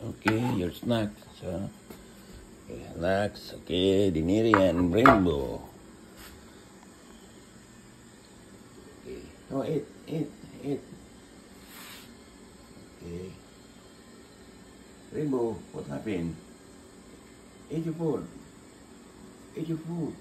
Okay, your snacks. Okay, snacks. Okay, Dinirian Rainbow. Okay. Oh, eat. Okay. Rainbow, what happened? Eat your food. Eat your food.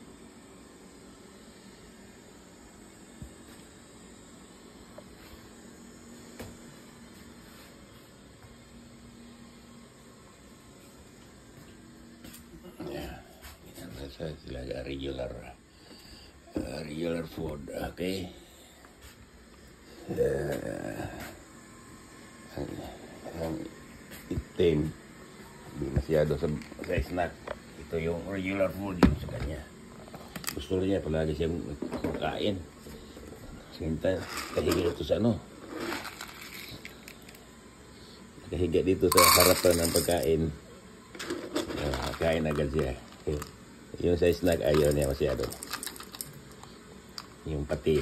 Yeah, that's like a regular food. Okay. Ang itim, hindi masyado sa snack. Ito yung regular food yung sa kanya. Gusto niya palagi siyang makain. Sinta, kahiga ito sa ano. Kahiga dito sa harapan ng pagkain. Kain agad siya. Yung sa snack ayaw niya masyado. Yung pati.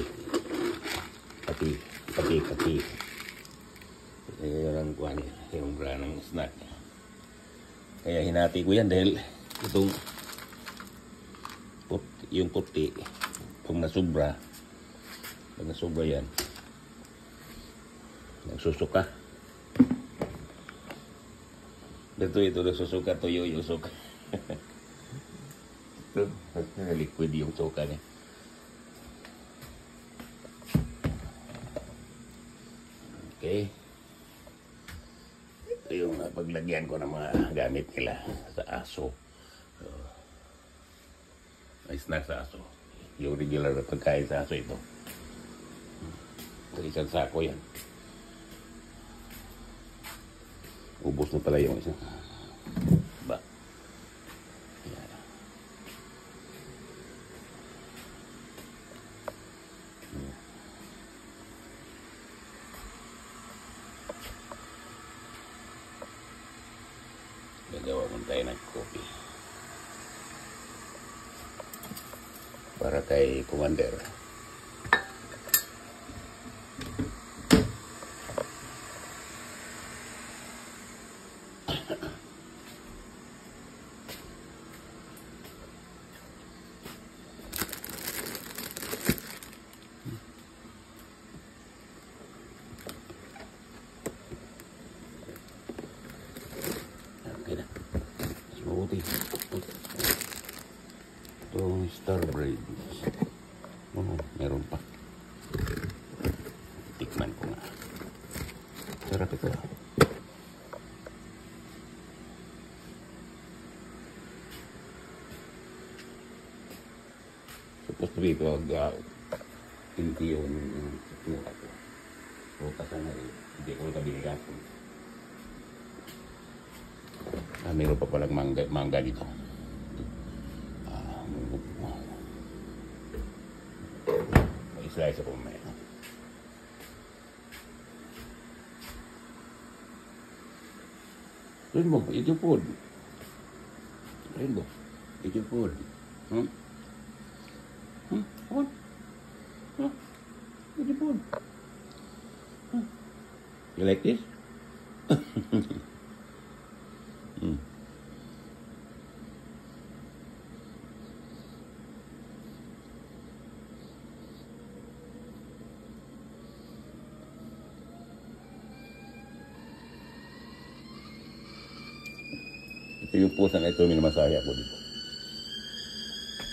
Yun ang kuha niya. Yung brand ng snack. Kaya hinati ko yan dahil itong yung puti pag nasubra yan nagsusuka ito nagsusuka, tuyo yung suka. Ito liquid yung suka niya. Okay, ito yung paglagyan ko ng mga gamit nila sa aso. May snack sa aso. Yung regular na pagkain sa aso ito. Isang sako yan. Ubos na pala yung isa. Ba? Yan. Gagawa mo tayo ng coffee. Para kay Commander. Okay na. Smoothie. Itong star bread. Meron pa. Tikman ko nga. Sarap ito. Supposed to be ito hindi yun mura ko. Prutas na rin. Hindi ko ito binigatan. Meron pa palang mangga dito. Slice ako mamaya. Rainbow, eat your food. Rainbow, eat your food. What? Eat your food. You like this? Ito yung pusa na ito, minamasahe ako dito.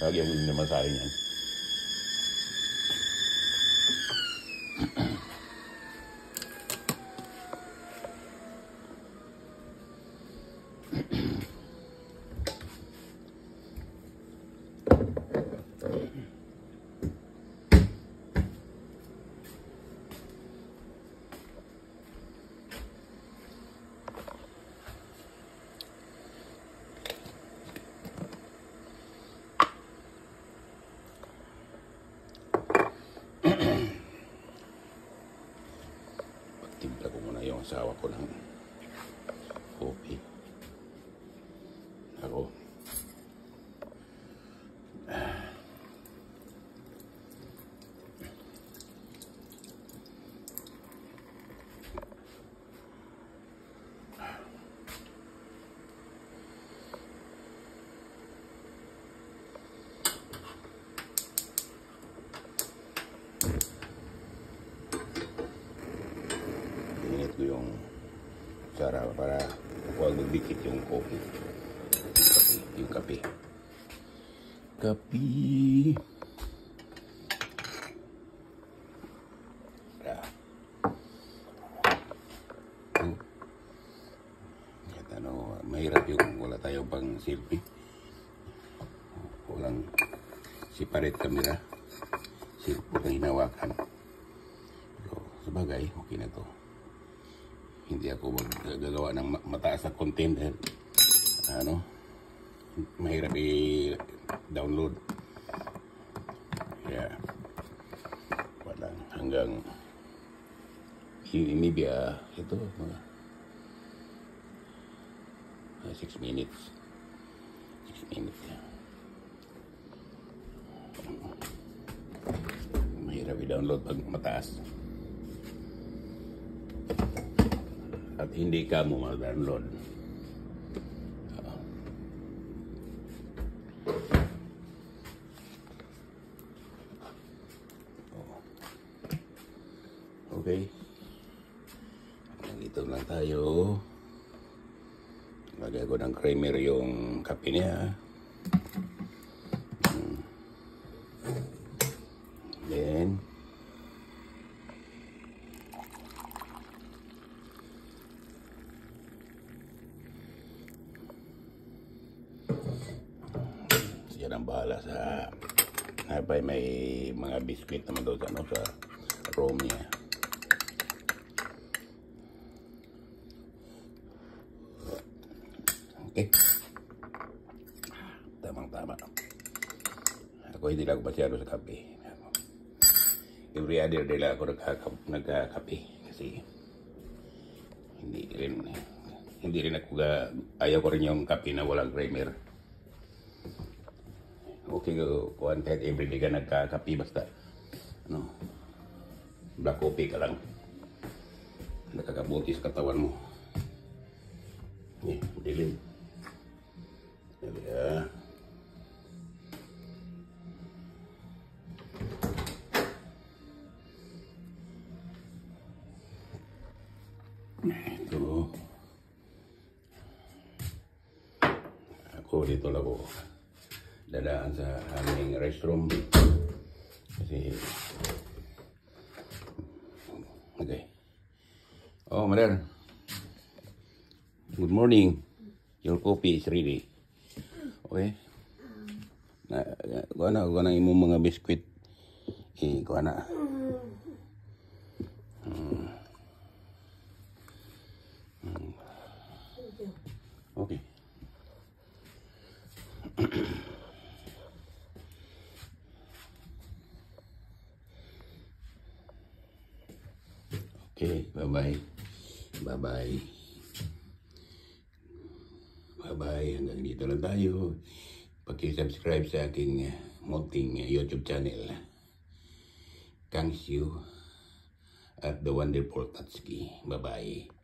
Lagi ako minamasahe niyan. Timpla ko muna yung asawa ko ng coffee. Ako. ko yung tsara para huwag magdikit yung coffee. Yung kape. Kape. Mahirap yung wala tayong pang selfie. Walang separate camera. Selfie na hinawakan. So, sabagay, okay na to. Hindi ako magagawa ng mataas na content dahil mahirap i-download. Kaya walang hanggang maybe ito mga 6 minutes. 6 minutes yan. Mahirap i-download pag mataas. At hindi ka mo ma-download. Okay. Nandito lang tayo. Lagay ko ng creamer yung kape niya. Then, siya nang bahala sa may mga biscuit naman doon sa room niya. Okay. Tamang-tama. Ako hindi lang masyado sa kape. Every other day lang ako nagkakape. Kasi hindi rin ako ayaw ko rin yung kape na walang creamer. Okay kuhan kahit everyday ka nagkakape basta black coffee ka lang. Nakakabuti sa katawan mo. Dilim. Ito. Ako dito lang ako dadaan sa aming restroom kasi okay. Oh, mother. Good morning. Your coffee is ready. Okay? Kuha na imong mga biskuit. Kuha na. Okay. Okay, bye-bye. Bye-bye. Bye-bye. Hanggang dito lang tayo. Paki-subscribe sa aking munting YouTube channel. Thanks you at the wonderful Tatsuki. Bye-bye.